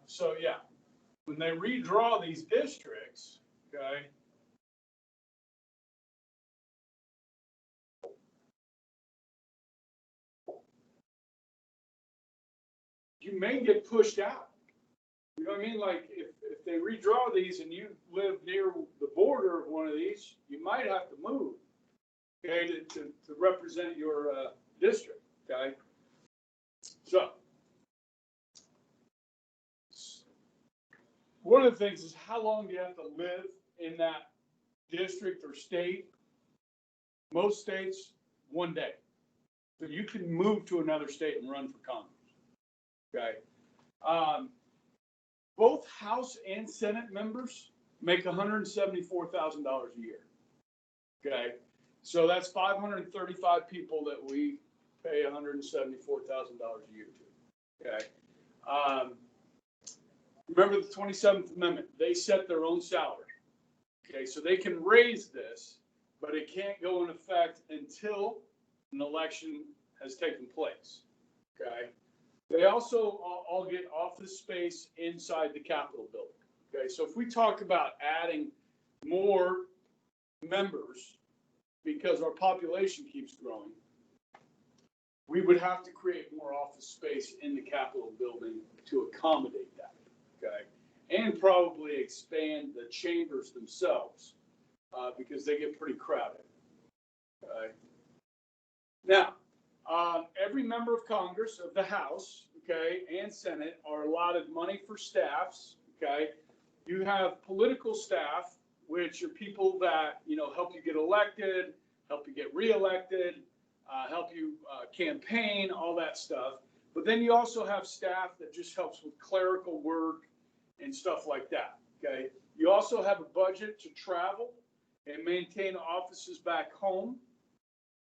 So yeah, when they redraw these districts, okay, you may get pushed out. You know what I mean? Like if they redraw these and you live near the border of one of these, you might have to move, okay, to represent your district, okay? So one of the things is how long do you have to live in that district or state? Most states, 1 day. So you can move to another state and run for Congress, okay? Both House and Senate members make $174,000 a year, okay? So that's 535 people that we pay $174,000 a year to, okay? Remember the 27th Amendment, they set their own salary, okay? So they can raise this, but it can't go in effect until an election has taken place, okay? They also all get office space inside the Capitol building, okay? So if we talk about adding more members because our population keeps growing, we would have to create more office space in the Capitol building to accommodate that, okay? And probably expand the chambers themselves because they get pretty crowded, okay? Now, every member of Congress, of the House, okay, and Senate are allotted money for staffs, okay? You have political staff, which are people that, you know, help you get elected, help you get reelected, help you campaign, all that stuff. But then you also have staff that just helps with clerical work and stuff like that, okay? You also have a budget to travel and maintain offices back home.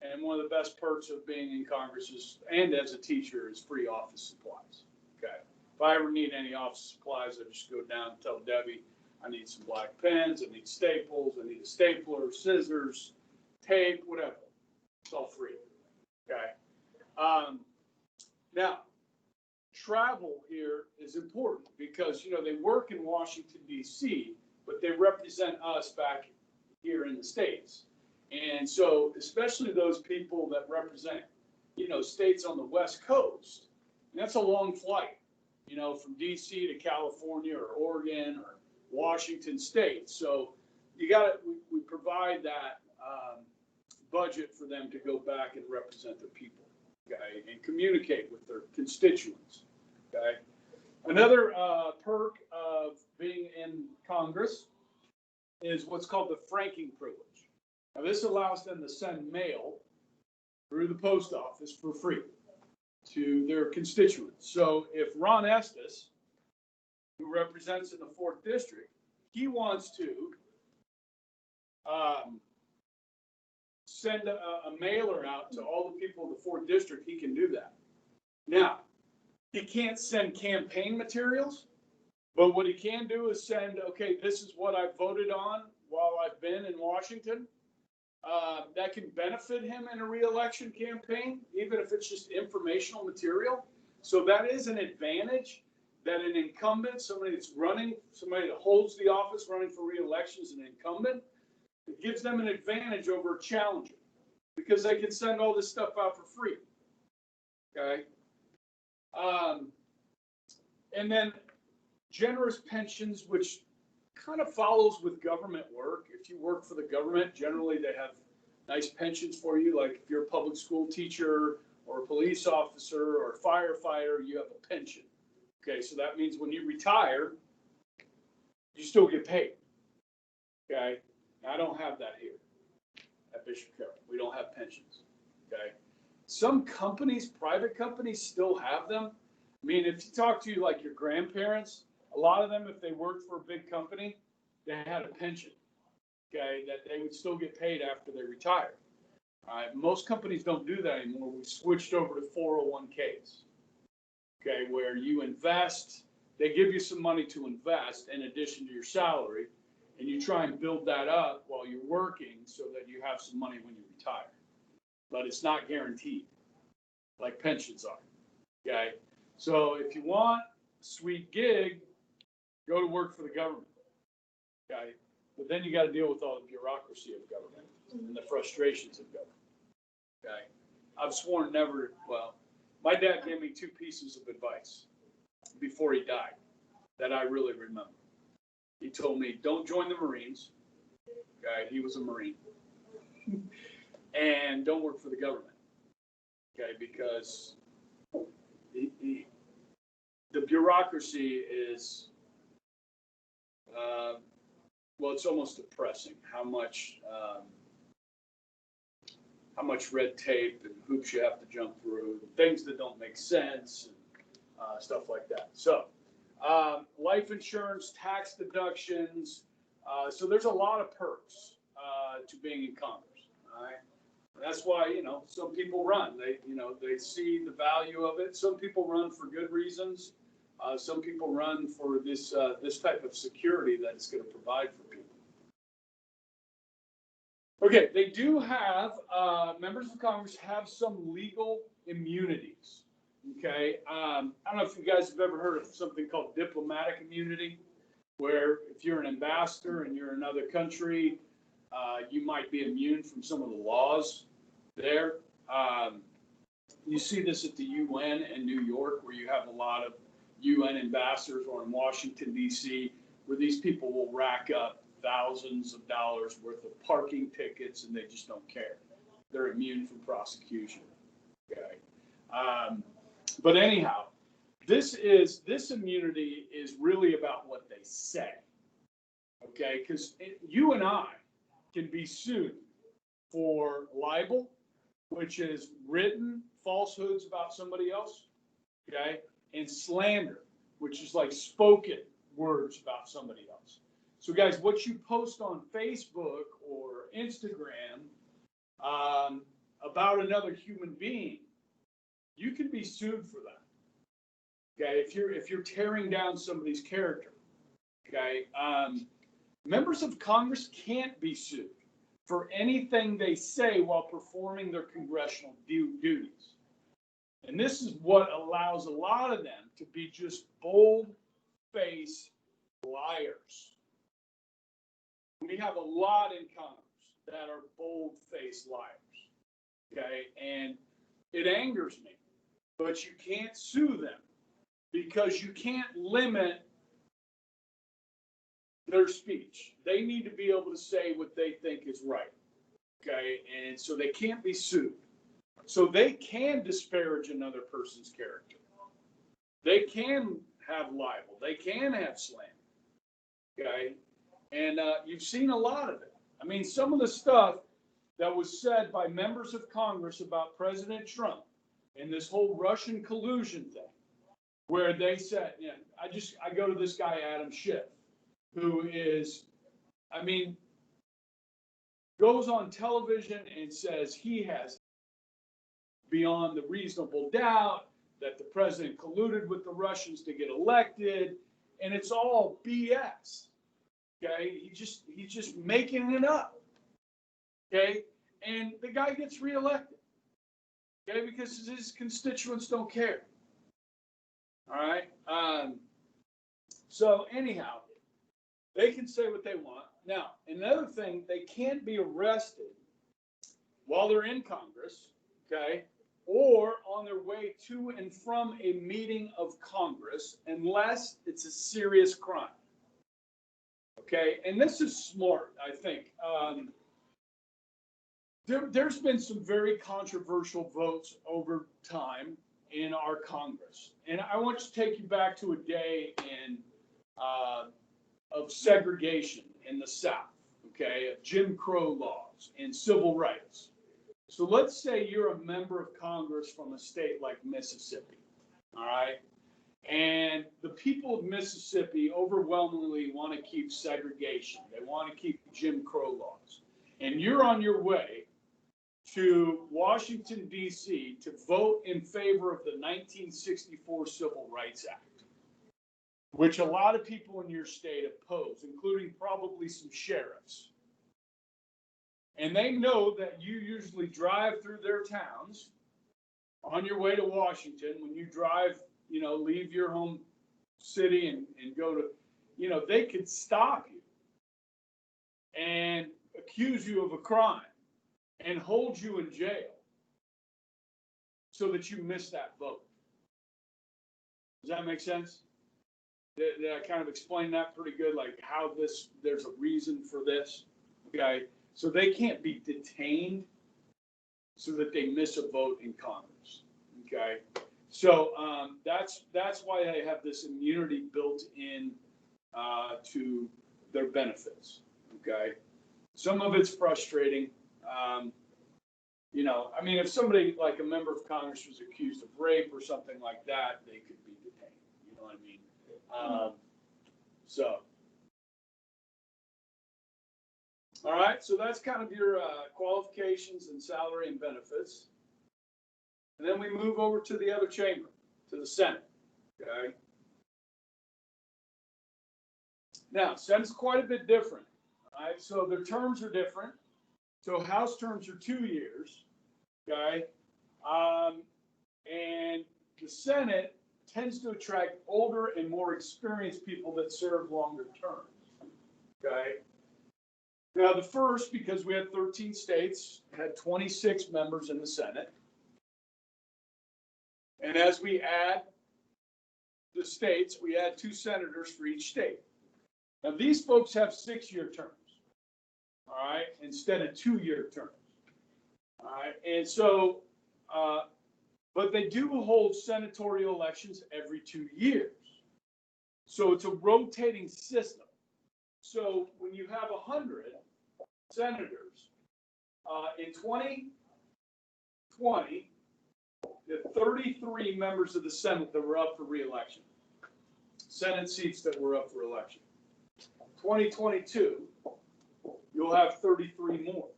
And one of the best perks of being in Congress is, and as a teacher, is free office supplies. Okay. If I ever need any office supplies, I just go down and tell Debbie, I need some black pens, I need staples, I need a stapler, scissors, tape, whatever. It's all free. Okay. Now, travel here is important because, you know, they work in Washington, D.C., but they represent us back here in the States. And so, especially those people that represent, you know, states on the West Coast, and that's a long flight, you know, from DC to California or Oregon or Washington State. So you got to, we provide that budget for them to go back and represent their people, okay, and communicate with their constituents, okay. Another perk of being in Congress is what's called the franking privilege. Now, this allows them to send mail through the post office for free to their constituents. So if Ron Estes, who represents in the 4th District, he wants to send a mailer out to all the people in the 4th District, he can do that. Now, he can't send campaign materials, but what he can do is send, okay, this is what I voted on while I've been in Washington. That can benefit him in a re-election campaign, even if it's just informational material. So that is an advantage that an incumbent, somebody that's running, somebody that holds the office running for re-election is an incumbent. It gives them an advantage over a challenger because they can send all this stuff out for free. Okay. And then generous pensions, which kind of follows with government work. If you work for the government, generally they have nice pensions for you. Like if you're a public school teacher or a police officer or a firefighter, you have a pension. Okay, so that means when you retire, you still get paid. Okay, now, I don't have that here at Bishop Carroll. We don't have pensions. Okay, some companies, private companies, still have them. I mean, if you talk to like your grandparents, a lot of them, if they worked for a big company, they had a pension, okay, that they would still get paid after they retired. Most companies don't do that anymore. We switched over to 401ks, okay, where you invest, they give you some money to invest in addition to your salary, and you try and build that up while you're working so that you have some money when you retire. But it's not guaranteed, like pensions are, okay? So if you want sweet gig, go to work for the government. Okay, but then you got to deal with all the bureaucracy of government and the frustrations of government. Okay, I've sworn never. Well, my dad gave me 2 pieces of advice before he died that I really remember. He told me, don't join the Marines. Okay, he was a Marine. And don't work for the government. Okay, because the bureaucracy is, well, it's almost depressing how much red tape and hoops you have to jump through, things that don't make sense, and stuff like that. So, life insurance, tax deductions. So there's a lot of perks to being in Congress. All right. And that's why, some people run. They see the value of it. Some people run for good reasons. Some people run for this type of security that it's going to provide for people. Okay, they do have, members of Congress have some legal immunities. Okay, I don't know if you guys have ever heard of something called diplomatic immunity, where if you're an ambassador and you're in another country, you might be immune from some of the laws there. You see this at the UN in New York, where you have a lot of UN ambassadors, or in Washington, D.C., where these people will rack up thousands of dollars worth of parking tickets, and they just don't care. They're immune from prosecution. Okay. But anyhow, this immunity is really about what they say. Okay, because you and I can be sued for libel, which is written falsehoods about somebody else. Okay, and slander, which is like spoken words about somebody else. So guys, what you post on Facebook or Instagram about another human being, you can be sued for that. Okay, if you're tearing down somebody's character. Okay, members of Congress can't be sued for anything they say while performing their congressional duties. And this is what allows a lot of them to be just bold-faced liars. We have a lot in Congress that are bold-faced liars. Okay, and it angers me, but you can't sue them because you can't limit their speech. They need to be able to say what they think is right. Okay, and so they can't be sued. So they can disparage another person's character. They can have libel. They can have slander. Okay, and you've seen a lot of it. I mean, some of the stuff that was said by members of Congress about President Trump and this whole Russian collusion thing, where they said, I go to this guy, Adam Schiff, who is, goes on television and says he has beyond the reasonable doubt that the president colluded with the Russians to get elected, and it's all BS. Okay, he's just making it up. Okay, and the guy gets reelected. Okay, because his constituents don't care. All right. So anyhow, they can say what they want. Now, another thing, they can't be arrested while they're in Congress. Okay, or on their way to and from a meeting of Congress, unless it's a serious crime. Okay, and this is smart, I think. There's been some very controversial votes over time in our Congress, and I want to take you back to a day of segregation in the South. Okay, of Jim Crow laws and civil rights. So let's say you're a member of Congress from a state like Mississippi, all right? And the people of Mississippi overwhelmingly want to keep segregation. They want to keep Jim Crow laws. And you're on your way to Washington, D.C. to vote in favor of the 1964 Civil Rights Act, which a lot of people in your state oppose, including probably some sheriffs. And they know that you usually drive through their towns on your way to Washington. When you drive, leave your home city and go to, you know, they could stop you and accuse you of a crime and hold you in jail so that you miss that vote. Does that make sense? Did I kind of explain that pretty good? Like how there's a reason for this, okay? So they can't be detained so that they miss a vote in Congress, okay? So that's why they have this immunity built in to their benefits, okay? Some of it's frustrating. You know, I mean, if somebody like a member of Congress was accused of rape or something like that, they could be detained. You know what I mean? So, all right. So that's kind of your qualifications and salary and benefits. And then we move over to the other chamber, to the Senate. Okay. Now, Senate's quite a bit different. All right. So their terms are different. So House terms are 2 years. Okay. And the Senate tends to attract older and more experienced people that serve longer terms. Okay. Now, the first, because we had 13 states, had 26 members in the Senate. And as we add the states, we add 2 senators for each state. Now, these folks have 6-year terms, all right, instead of 2-year terms. All right. And so, but they do hold senatorial elections every 2 years. So it's a rotating system. So when you have 100 senators, in 2020, the 33 members of the Senate that were up for re-election, Senate seats that were up for election. 2022, you'll have 33 more.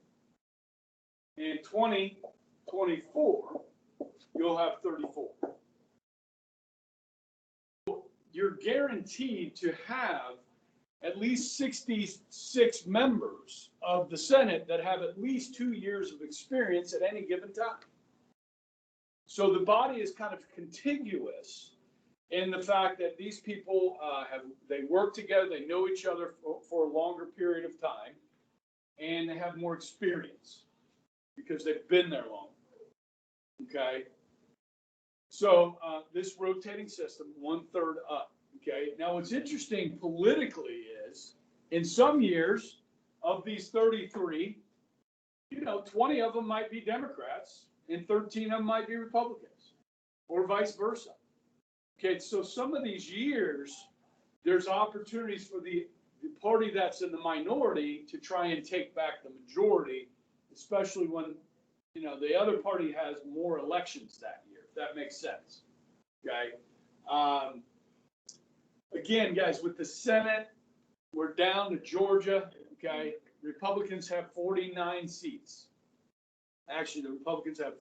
In 2024, you'll have 34. You're guaranteed to have at least 66 members of the Senate that have at least 2 years of experience at any given time. So the body is kind of contiguous in the fact that these people they work together, they know each other for a longer period of time, and they have more experience because they've been there longer. Okay. So this rotating system, 1/3 up. Okay. Now, what's interesting politically is in some years of these 33, 20 of them might be Democrats and 13 of them might be Republicans, or vice versa. Okay. So some of these years, there's opportunities for the party that's in the minority to try and take back the majority, especially when the other party has more elections that year, if that makes sense. Okay. Again, guys, with the Senate, we're down to Georgia. Okay. Republicans have 49 seats. Actually, the Republicans have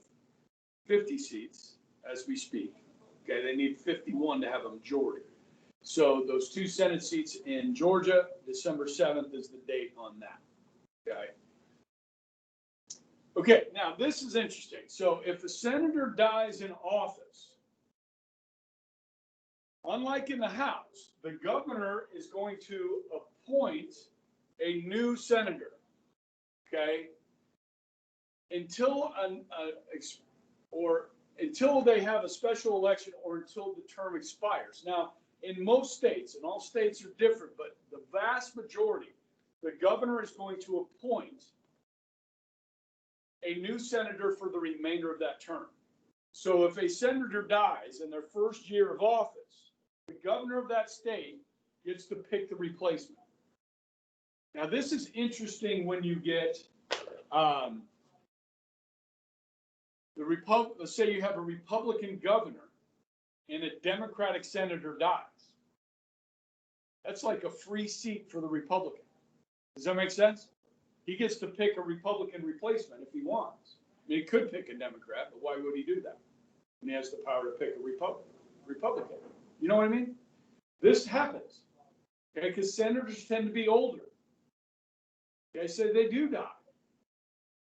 50 seats as we speak. Okay. They need 51 to have a majority. So those 2 Senate seats in Georgia, December 7th is the date on that. Okay. Okay, now this is interesting. So if a senator dies in office, unlike in the House, the governor is going to appoint a new senator, okay, until they have a special election or until the term expires. Now, in most states, and all states are different, but the vast majority, the governor is going to appoint a new senator for the remainder of that term. So if a senator dies in their first year of office, the governor of that state gets to pick the replacement. Now, this is interesting when you get let's say you have a Republican governor and a Democratic senator dies. That's like a free seat for the Republican. Does that make sense? He gets to pick a Republican replacement if he wants. I mean, he could pick a Democrat, but why would he do that? And he has the power to pick a Republican. You know what I mean? This happens, okay, because senators tend to be older. Okay, so they do die.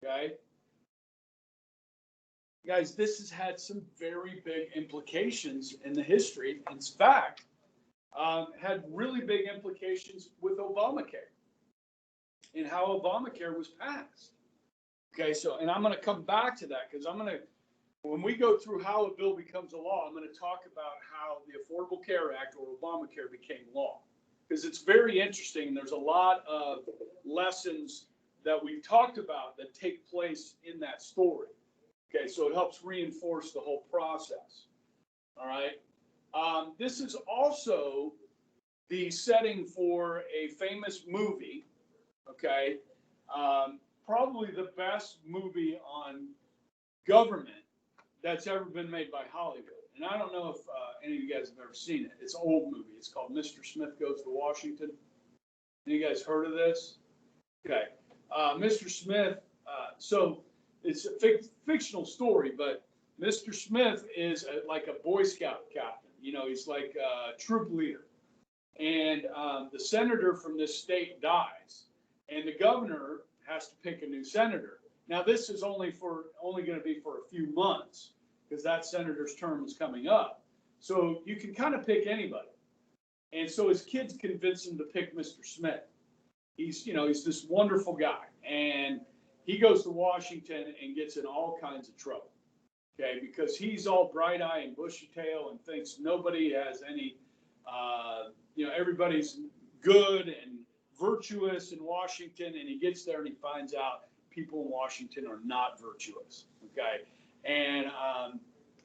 Okay? Guys, this has had some very big implications in the history. In fact, had really big implications with Obamacare and how Obamacare was passed. Okay, so, and I'm going to come back to that because when we go through how a bill becomes a law, I'm going to talk about how the Affordable Care Act or Obamacare became law. Because it's very interesting, and there's a lot of lessons that we've talked about that take place in that story. Okay, so it helps reinforce the whole process. All right. This is also the setting for a famous movie. Okay. Probably the best movie on government that's ever been made by Hollywood. And I don't know if any of you guys have ever seen it. It's an old movie. It's called Mr. Smith Goes to Washington. Any of you guys heard of this? Okay. Mr. Smith, so it's a fictional story, but Mr. Smith is like a Boy Scout captain. You know, he's like a troop leader. And the senator from this state dies, and the governor has to pick a new senator. Now, this is only going to be for a few months because that senator's term is coming up. So you can kind of pick anybody. And so his kids convince him to pick Mr. Smith. He's this wonderful guy, and he goes to Washington and gets in all kinds of trouble. Okay, because he's all bright eye and bushy tail and thinks nobody has any, everybody's good and virtuous in Washington, and he gets there and he finds out people in Washington are not virtuous. Okay, and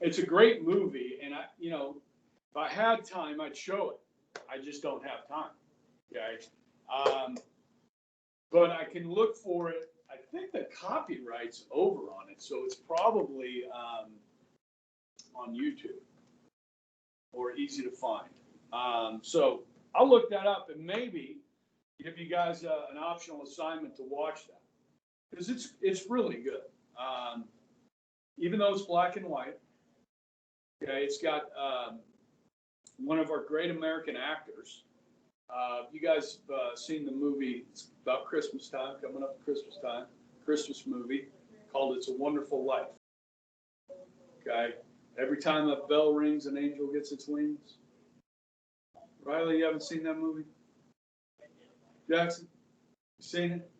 it's a great movie, and if I had time, I'd show it. I just don't have time. Okay, but I can look for it. I think the copyright's over on it, so it's probably on YouTube or easy to find. So I'll look that up and maybe give you guys an optional assignment to watch that because it's really good. Even though it's black and white, okay, it's got one of our great American actors. You guys seen the movie? It's about Christmas time, coming up to Christmas time. Christmas movie called "It's a Wonderful Life." Okay, every time a bell rings, an angel gets its wings. Riley, you haven't seen that movie? Jackson, you seen it?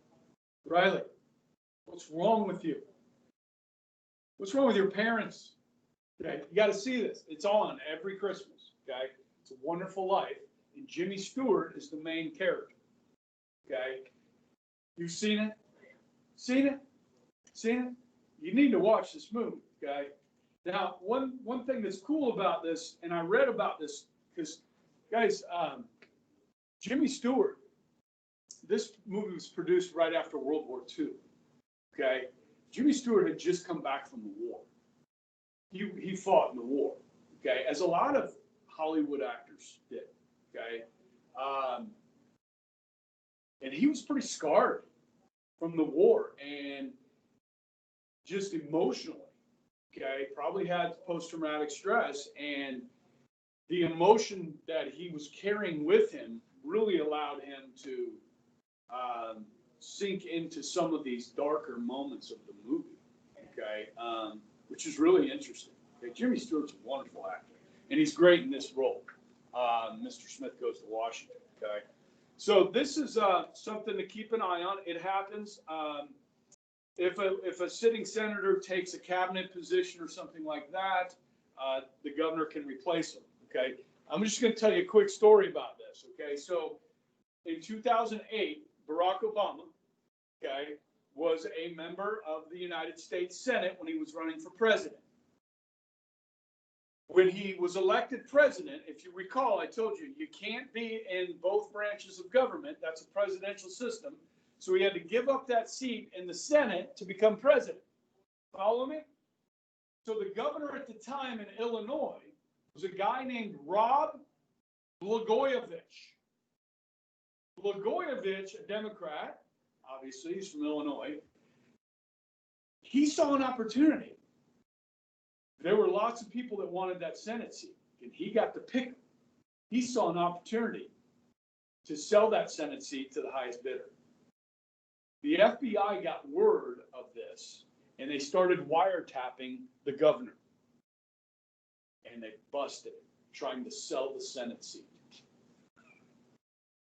Riley, what's wrong with you? What's wrong with your parents? Okay, you got to see this. It's on every Christmas. Okay, It's a Wonderful Life. And Jimmy Stewart is the main character. Okay, you've seen it? Seen it? Seen it? You need to watch this movie. Okay. Now, one thing that's cool about this, and I read about this because, guys, Jimmy Stewart, this movie was produced right after World War II. Okay, Jimmy Stewart had just come back from the war. He fought in the war. Okay, as a lot of Hollywood actors did. Okay, and he was pretty scarred from the war and just emotionally. Okay, probably had post-traumatic stress, and the emotion that he was carrying with him really allowed him to sink into some of these darker moments of the movie. Okay, which is really interesting. Okay, Jimmy Stewart's a wonderful actor, and he's great in this role. Mr. Smith Goes to Washington. Okay, so this is something to keep an eye on. It happens. If a sitting senator takes a cabinet position or something like that, the governor can replace him. Okay, I'm just going to tell you a quick story about this. Okay, so in 2008, Barack Obama, okay, was a member of the United States Senate when he was running for president. When he was elected president, if you recall, I told you, you can't be in both branches of government. That's a presidential system. So he had to give up that seat in the Senate to become president. Follow me? So the governor at the time in Illinois was a guy named Rod Blagojevich. Blagojevich, a Democrat, obviously he's from Illinois. He saw an opportunity. There were lots of people that wanted that Senate seat, and he got to pick them. He saw an opportunity to sell that Senate seat to the highest bidder. The FBI got word of this, and they started wiretapping the governor. And they busted him, trying to sell the Senate seat.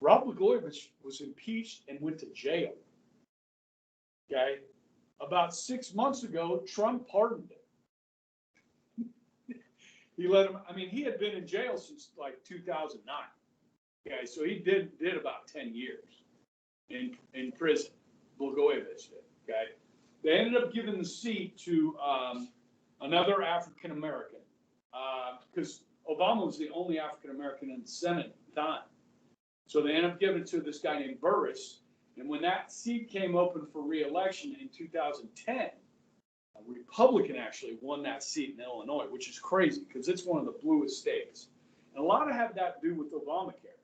Rod Blagojevich was impeached and went to jail. Okay. About 6 months ago, Trump pardoned him. He let him, I mean, he had been in jail since like 2009. Okay. So he did about 10 years in prison. Blagojevich did. Okay. They ended up giving the seat to another African American because Obama was the only African American in the Senate at the time. So they ended up giving it to this guy named Burris. And when that seat came open for re-election in 2010, a Republican actually won that seat in Illinois, which is crazy because it's one of the bluest states. And a lot of had that to do with Obamacare.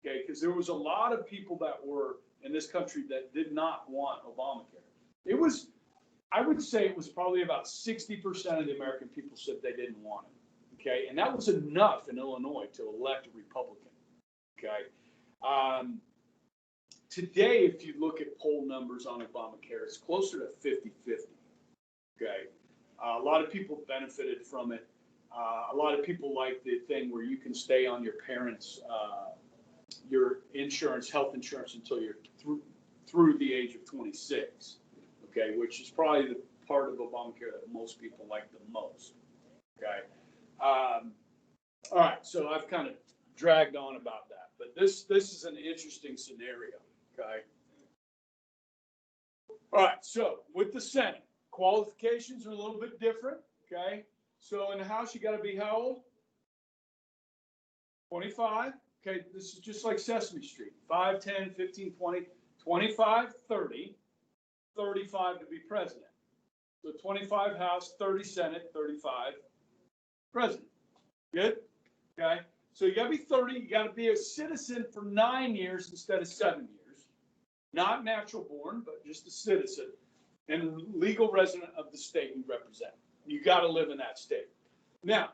Okay, because there was a lot of people that were in this country that did not want Obamacare. It was, I would say it was probably about 60% of the American people said they didn't want it. Okay, and that was enough in Illinois to elect a Republican. Okay. Today, if you look at poll numbers on Obamacare, it's closer to 50-50. Okay. A lot of people benefited from it. A lot of people like the thing where you can stay on your parents' your insurance, health insurance, until you're through the age of 26. Okay, which is probably the part of Obamacare that most people like the most. Okay. All right, so I've kind of dragged on about that, but this is an interesting scenario. Okay. All right, so with the Senate, qualifications are a little bit different. Okay. So in the House, you got to be how old? 25. Okay, this is just like Sesame Street. 5, 10, 15, 20, 25, 30, 35 to be president. So 25 House, 30 Senate, 35 president. Good? Okay. So you got to be 30. You got to be a citizen for 9 years instead of 7 years. Not natural born, but just a citizen and legal resident of the state you represent. You got to live in that state. Now,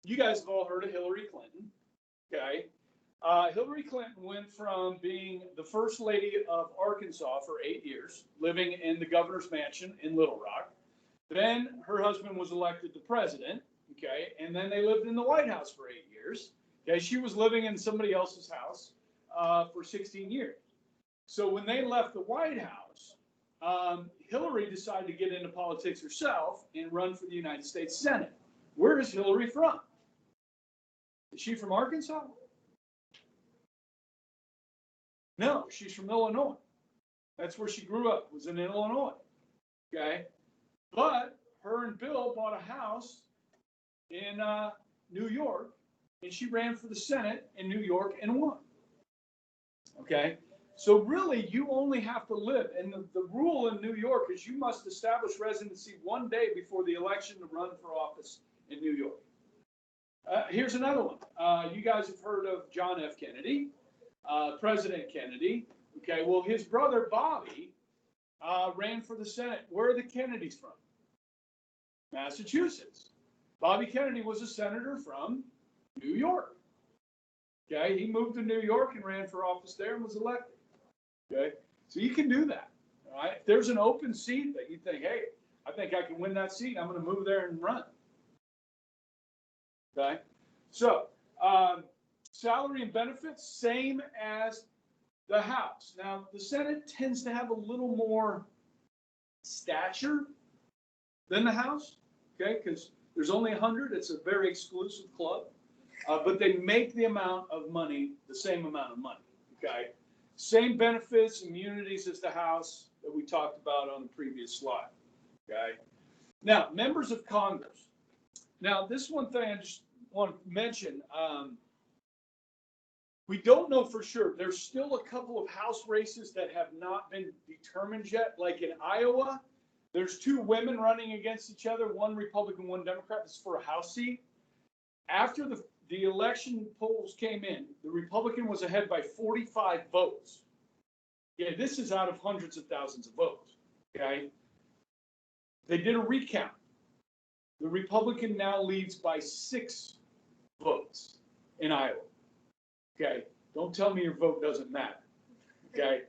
you guys have all heard of Hillary Clinton. Okay. Hillary Clinton went from being the first lady of Arkansas for 8 years, living in the governor's mansion in Little Rock. Then her husband was elected the president. Okay. And then they lived in the White House for 8 years. Okay. She was living in somebody else's house for 16 years. So when they left the White House, Hillary decided to get into politics herself and run for the United States Senate. Where is Hillary from? Is she from Arkansas? No, she's from Illinois. That's where she grew up, was in Illinois. Okay. But her and Bill bought a house in New York, and she ran for the Senate in New York and won. Okay. So really, you only have to live, and the rule in New York is you must establish residency 1 day before the election to run for office in New York. Here's another one. You guys have heard of John F. Kennedy, President Kennedy. Okay, well, his brother Bobby ran for the Senate. Where are the Kennedys from? Massachusetts. Bobby Kennedy was a senator from New York. Okay, he moved to New York and ran for office there and was elected. Okay, so you can do that. All right, if there's an open seat that you think, hey, I think I can win that seat, I'm going to move there and run. Okay, so salary and benefits, same as the House. Now, the Senate tends to have a little more stature than the House, okay, because there's only 100. It's a very exclusive club, but they make the amount of money, the same amount of money, okay? Same benefits, immunities as the House that we talked about on the previous slide, okay? Now, members of Congress. Now, this one thing I just want to mention, we don't know for sure. There's still a couple of House races that have not been determined yet. Like in Iowa, there's 2 women running against each other, one Republican, one Democrat. This is for a House seat. After the election polls came in, the Republican was ahead by 45 votes. Yeah, this is out of hundreds of thousands of votes. Okay. They did a recount. The Republican now leads by 6 votes in Iowa. Okay. Don't tell me your vote doesn't matter. Okay.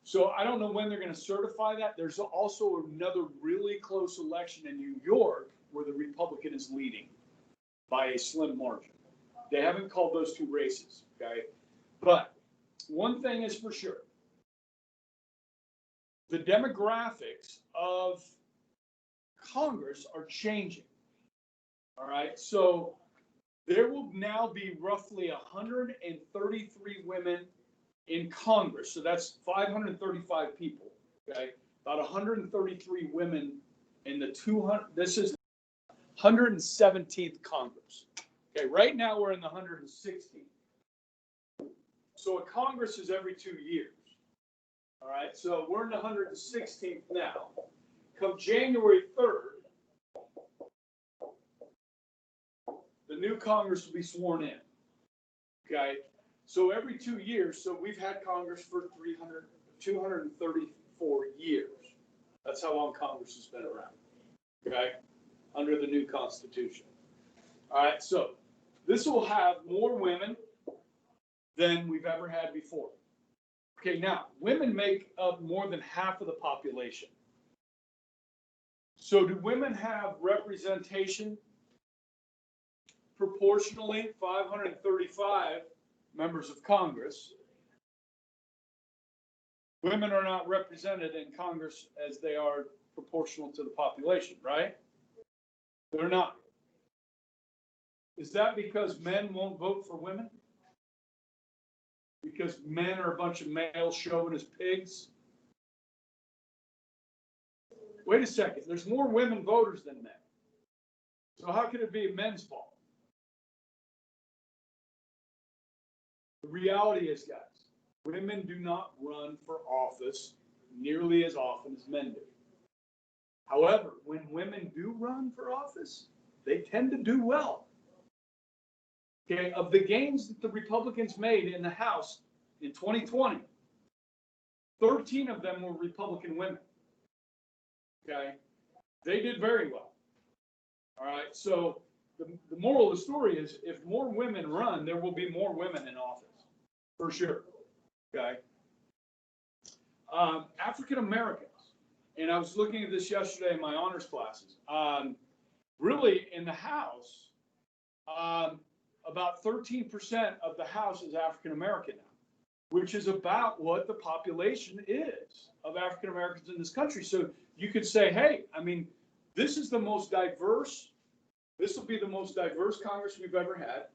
So I don't know when they're going to certify that. There's also another really close election in New York where the Republican is leading by a slim margin. They haven't called those 2 races. Okay. But one thing is for sure. The demographics of Congress are changing. All right. So there will now be roughly 133 women in Congress. So that's 535 people. Okay. About 133 women in the 200. This is 117th Congress. Okay. Right now we're in the 116th. So a Congress is every 2 years. All right. So we're in the 116th now. Come January 3rd, the new Congress will be sworn in. Okay. So every 2 years, so we've had Congress for 234 years. That's how long Congress has been around. Okay. Under the new Constitution. All right. So this will have more women than we've ever had before. Okay. Now, women make up more than half of the population. So do women have representation? Proportionally, 535 members of Congress. Women are not represented in Congress as they are proportional to the population, right? They're not. Is that because men won't vote for women? Because men are a bunch of male chauvinist pigs? Wait a second, there's more women voters than men. So how could it be men's fault? The reality is, guys, women do not run for office nearly as often as men do. However, when women do run for office, they tend to do well. Okay, of the gains that the Republicans made in the House in 2020, 13 of them were Republican women. Okay, they did very well. All right, so the moral of the story is if more women run, there will be more women in office, for sure. Okay, African Americans, and I was looking at this yesterday in my honors classes. Really, in the House, about 13% of the House is African American now, which is about what the population is of African Americans in this country. So you could say, hey, I mean, this is the most diverse. This will be the most diverse Congress we've ever had.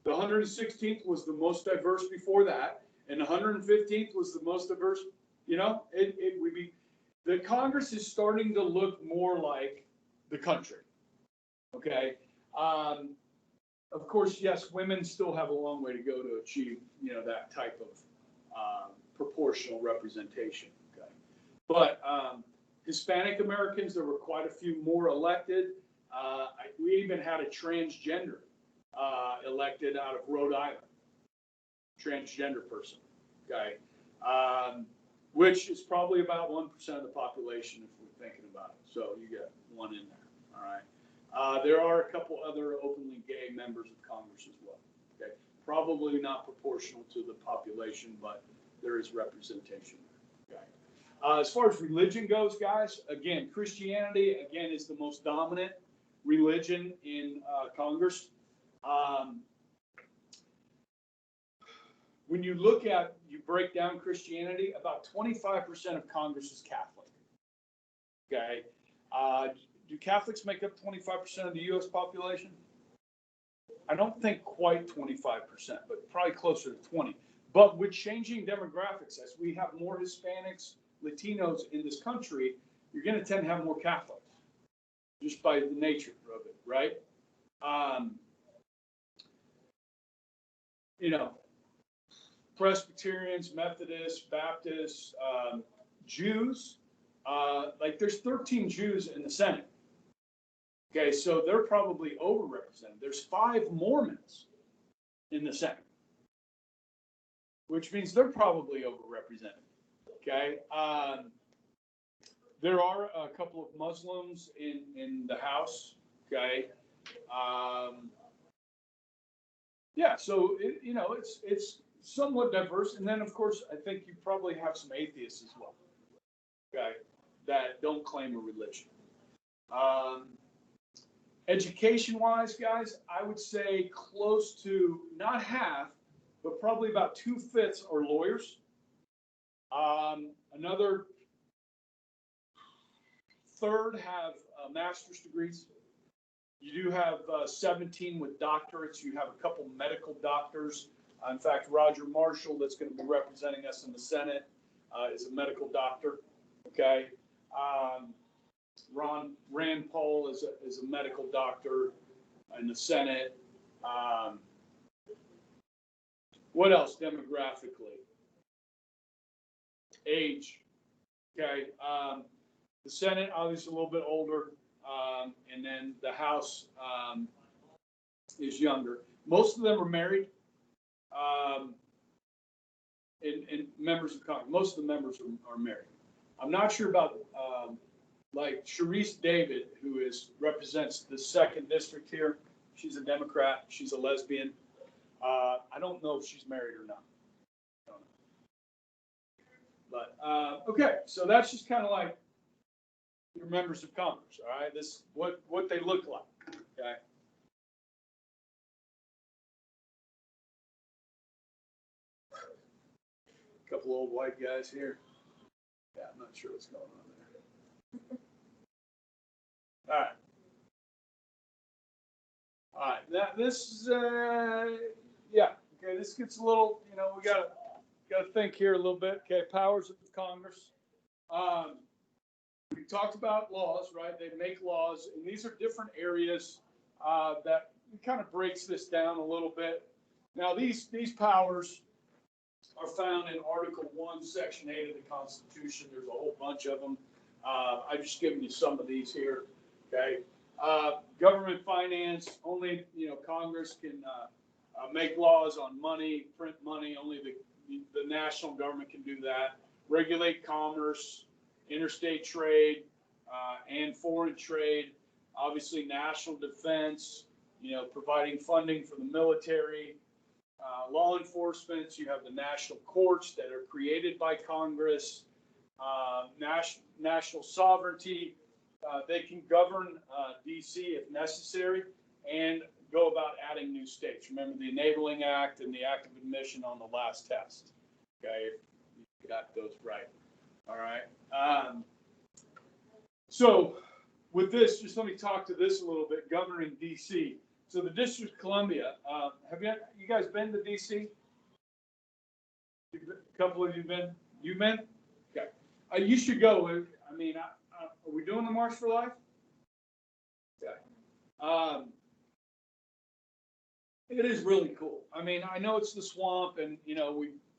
The 116th was the most diverse before that, and the 115th was the most diverse. You know, it would be. The Congress is starting to look more like the country. Okay. Of course, yes, women still have a long way to go to achieve, you know, that type of proportional representation. Okay. But Hispanic Americans, there were quite a few more elected. We even had a transgender elected out of Rhode Island, transgender person, okay, which is probably about 1% of the population if we're thinking about it. So you got one in there, all right. There are a couple other openly gay members of Congress as well, okay. Probably not proportional to the population, but there is representation there, okay. As far as religion goes, guys, again, Christianity, again, is the most dominant religion in Congress. When you look at, you break down Christianity, about 25% of Congress is Catholic. Okay. Do Catholics make up 25% of the U.S. population? I don't think quite 25%, but probably closer to 20. But with changing demographics, as we have more Hispanics, Latinos in this country, you're going to tend to have more Catholics, just by the nature of it, right? You know, Presbyterians, Methodists, Baptists, Jews, like there's 13 Jews in the Senate. Okay, so they're probably overrepresented. There's 5 Mormons in the Senate, which means they're probably overrepresented. Okay, there are a couple of Muslims in the House. Okay, yeah, so you know it's somewhat diverse, and then of course I think you probably have some atheists as well. Okay, that don't claim a religion. Education-wise, guys, I would say close to not half, but probably about 2/5 are lawyers. Another third have master's degrees. You do have 17 with doctorates. You have a couple medical doctors. In fact, Roger Marshall, that's going to be representing us in the Senate, is a medical doctor. Okay. Rand Paul is a medical doctor in the Senate. What else demographically? Age. Okay. The Senate, obviously a little bit older. And then the House is younger. Most of them are married. And members of Congress, most of the members are married. I'm not sure about like Sharice David, who represents the 2nd district here. She's a Democrat. She's a lesbian. I don't know if she's married or not. I don't know. But okay, so that's just kind of like your members of Congress. All right, this what they look like. Okay. A couple old white guys here. Yeah, I'm not sure what's going on there. All right. All right. Now this is yeah. Okay. This gets a little. We gotta think here a little bit. Okay. Powers of Congress. We talked about laws, right? They make laws, and these are different areas that kind of breaks this down a little bit. Now these powers are found in Article 1, Section 8 of the Constitution. There's a whole bunch of them. I've just given you some of these here. Okay. Government finance, only, Congress can make laws on money, print money. Only the national government can do that. Regulate commerce, interstate trade, and foreign trade. Obviously, national defense, providing funding for the military. Law enforcement, you have the national courts that are created by Congress. National sovereignty, they can govern D.C. if necessary and go about adding new states. Remember the Enabling Act and the Act of Admission on the last test. Okay, you got those right. All right. So with this, just let me talk to this a little bit, governing D.C. So the District of Columbia, have you guys been to D.C.? A couple of you been? You've been? Okay. You should go. I mean, are we doing the March for Life? Okay. It is really cool. I mean, I know it's the swamp, and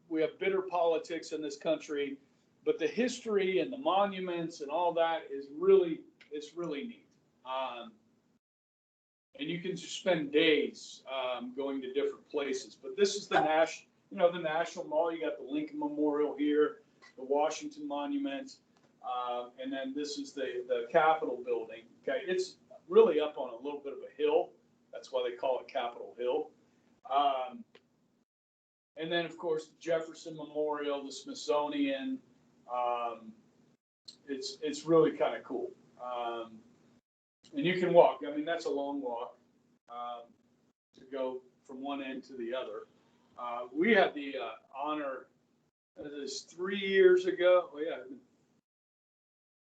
we have bitter politics in this country, but the history and the monuments and all that is really neat. And you can just spend days going to different places. But this is the National Mall. You got the Lincoln Memorial here, the Washington Monument, and then this is the Capitol building. Okay, it's really up on a little bit of a hill. That's why they call it Capitol Hill. And then, of course, the Jefferson Memorial, the Smithsonian. It's really kind of cool. And you can walk. I mean, that's a long walk to go from one end to the other. We had the honor, this 3 years ago. Well, yeah,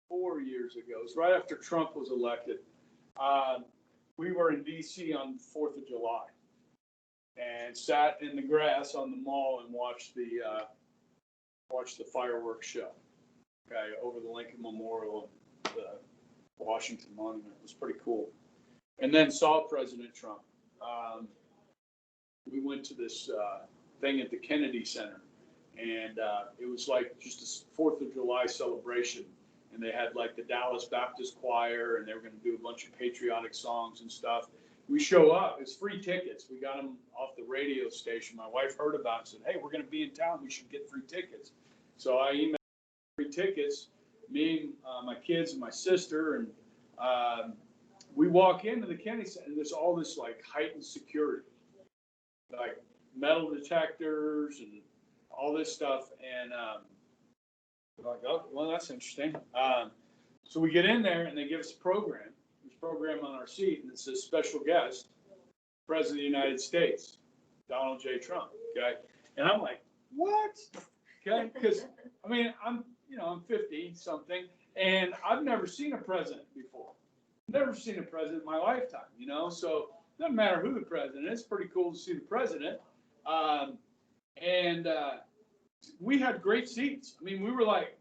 4 years ago. It was right after Trump was elected. We were in D.C. on the 4th of July and sat in the grass on the mall and watched the fireworks show. Okay, over the Lincoln Memorial and the Washington Monument. It was pretty cool. And then saw President Trump. We went to this thing at the Kennedy Center, and it was like just a 4th of July celebration. And they had like the Dallas Baptist Choir, and they were going to do a bunch of patriotic songs and stuff. We show up. It's free tickets. We got them off the radio station. My wife heard about it and said, "Hey, we're going to be in town. We should get free tickets." So I emailed free tickets, me and my kids and my sister, and we walk into the Kennedy Center, and there's all this like heightened security, like metal detectors and all this stuff. And we're like, oh, well, that's interesting. So we get in there, and they give us a program. There's a program on our seat, and it says special guest, President of the United States. Donald J. Trump. Okay. And I'm like, what? Okay. Because, I mean, I'm 50 something, and I've never seen a president before. Never seen a president in my lifetime, so it doesn't matter who the president is. It's pretty cool to see the president. And we had great seats. I mean, we were like,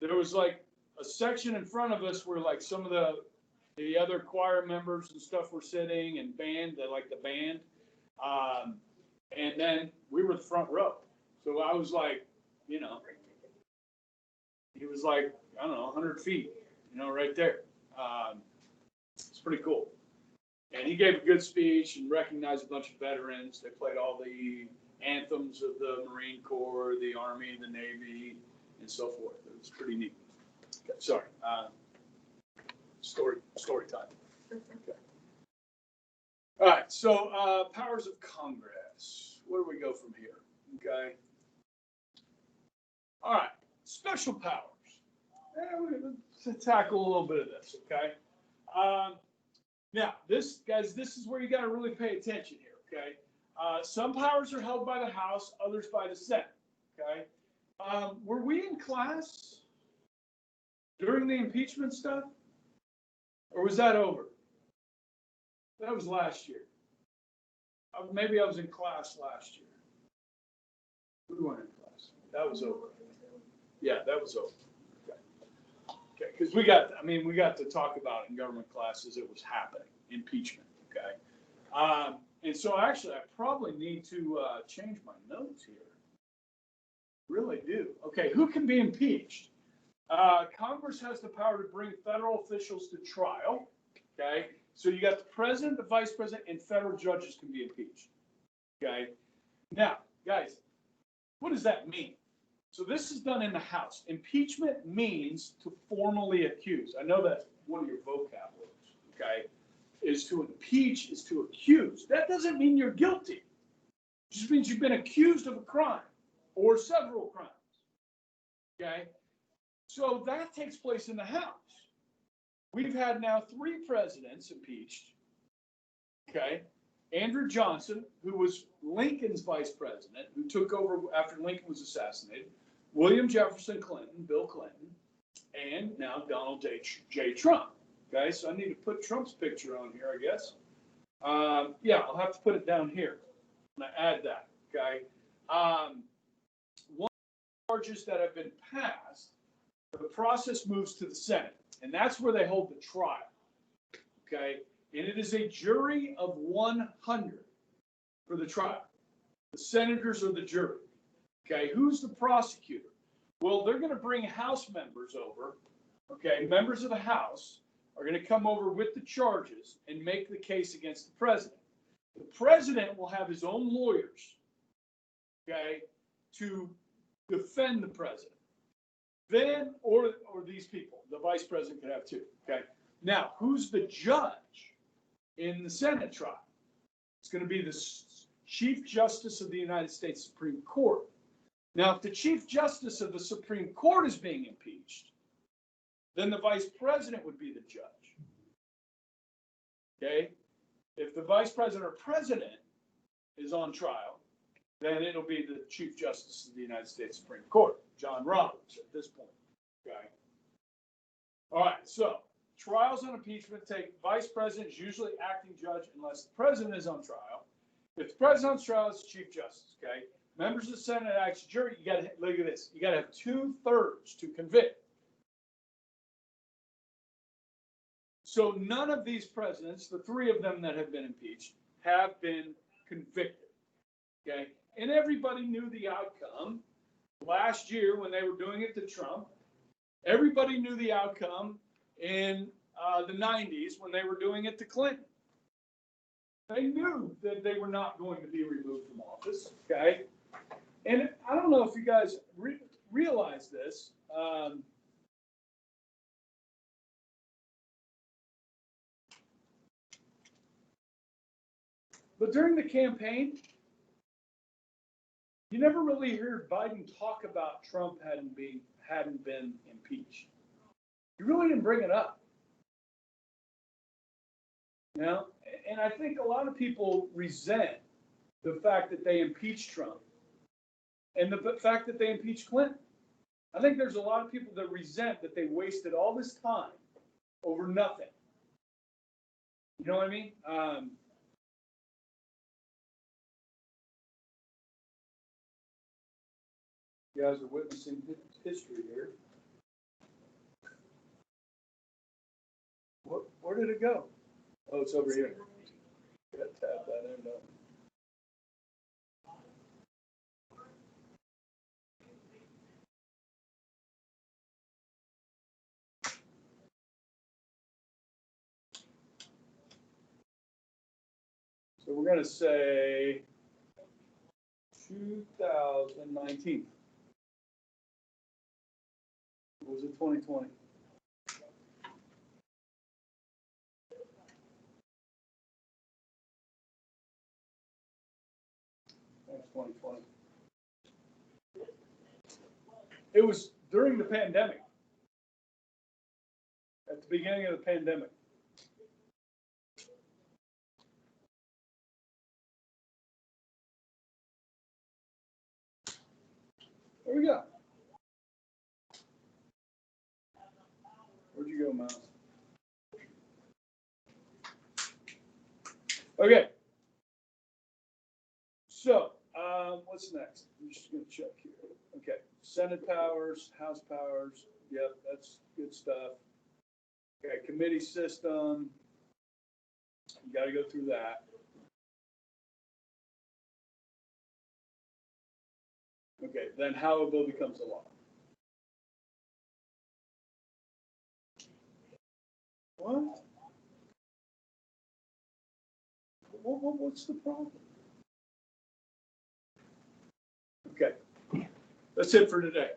there was like a section in front of us where like some of the other choir members and stuff were sitting, and band, the band. And then we were the front row. So I was like, he was like, I don't know, 100 feet, right there. It's pretty cool. And he gave a good speech and recognized a bunch of veterans. They played all the anthems of the Marine Corps, the Army, the Navy, and so forth. It was pretty neat. Okay, sorry. Story time. Okay. All right. So powers of Congress. Where do we go from here? Okay. All right. Special powers. Let's tackle a little bit of this. Okay. Now, this is where you got to really pay attention here. Okay. Some powers are held by the House, others by the Senate. Okay. Were we in class during the impeachment stuff? Or was that over? That was last year. Maybe I was in class last year. We weren't in class. That was over. Yeah, that was over. Okay, because we got to talk about it in government classes. It was happening, impeachment. Okay, and so actually, I probably need to change my notes here. Really do. Okay, who can be impeached? Congress has the power to bring federal officials to trial. Okay, so you got the president, the vice president, and federal judges can be impeached. Okay, now, guys, what does that mean? So this is done in the House. Impeachment means to formally accuse. I know that's one of your vocab words. Okay, is to impeach, is to accuse. That doesn't mean you're guilty. It just means you've been accused of a crime or several crimes. Okay. So that takes place in the House. We've had now 3 presidents impeached. Okay. Andrew Johnson, who was Lincoln's vice president, who took over after Lincoln was assassinated, William Jefferson Clinton, Bill Clinton, and now Donald J. Trump. Okay. So I need to put Trump's picture on here, I guess. Yeah, I'll have to put it down here. I'm going to add that. Okay. One of the charges that have been passed, the process moves to the Senate, and that's where they hold the trial. Okay, and it is a jury of 100 for the trial. The senators are the jury. Okay, who's the prosecutor? Well, they're going to bring House members over. Okay, members of the House are going to come over with the charges and make the case against the president. The president will have his own lawyers, okay, to defend the president. Then, or these people, the vice president could have 2. Okay. Now, who's the judge in the Senate trial? It's going to be the Chief Justice of the United States Supreme Court. Now, if the Chief Justice of the Supreme Court is being impeached, then the vice president would be the judge. Okay. If the vice president or president is on trial, then it'll be the Chief Justice of the United States Supreme Court, John Roberts, at this point. Okay. All right. So trials on impeachment take vice president is usually acting judge unless the president is on trial. If the president's on trial, it's the Chief Justice. Okay. Members of the Senate acts jury. You got to look at this. You got to have 2/3 to convict. So none of these presidents, the 3 of them that have been impeached, have been convicted. Okay. And everybody knew the outcome last year when they were doing it to Trump. Everybody knew the outcome in the 90s when they were doing it to Clinton. They knew that they were not going to be removed from office. Okay. And I don't know if you guys realize this. But during the campaign, you never really heard Biden talk about Trump hadn't been impeached. He really didn't bring it up. You know, and I think a lot of people resent the fact that they impeached Trump and the fact that they impeached Clinton. I think there's a lot of people that resent that they wasted all this time over nothing. You know what I mean? You guys are witnessing history here. Where did it go? Oh, it's over here. Gotta tap that in though. So we're gonna say 2019. Or was it 2020? That's 2020. It was during the pandemic. At the beginning of the pandemic. There we go. Where'd you go, mouse? Okay. So, what's next? I'm just going to check here. Okay. Senate powers, House powers. Yep, that's good stuff. Okay. Committee system. You got to go through that. Okay. Then how a bill becomes a law. What? What's the problem? Okay. That's it for today.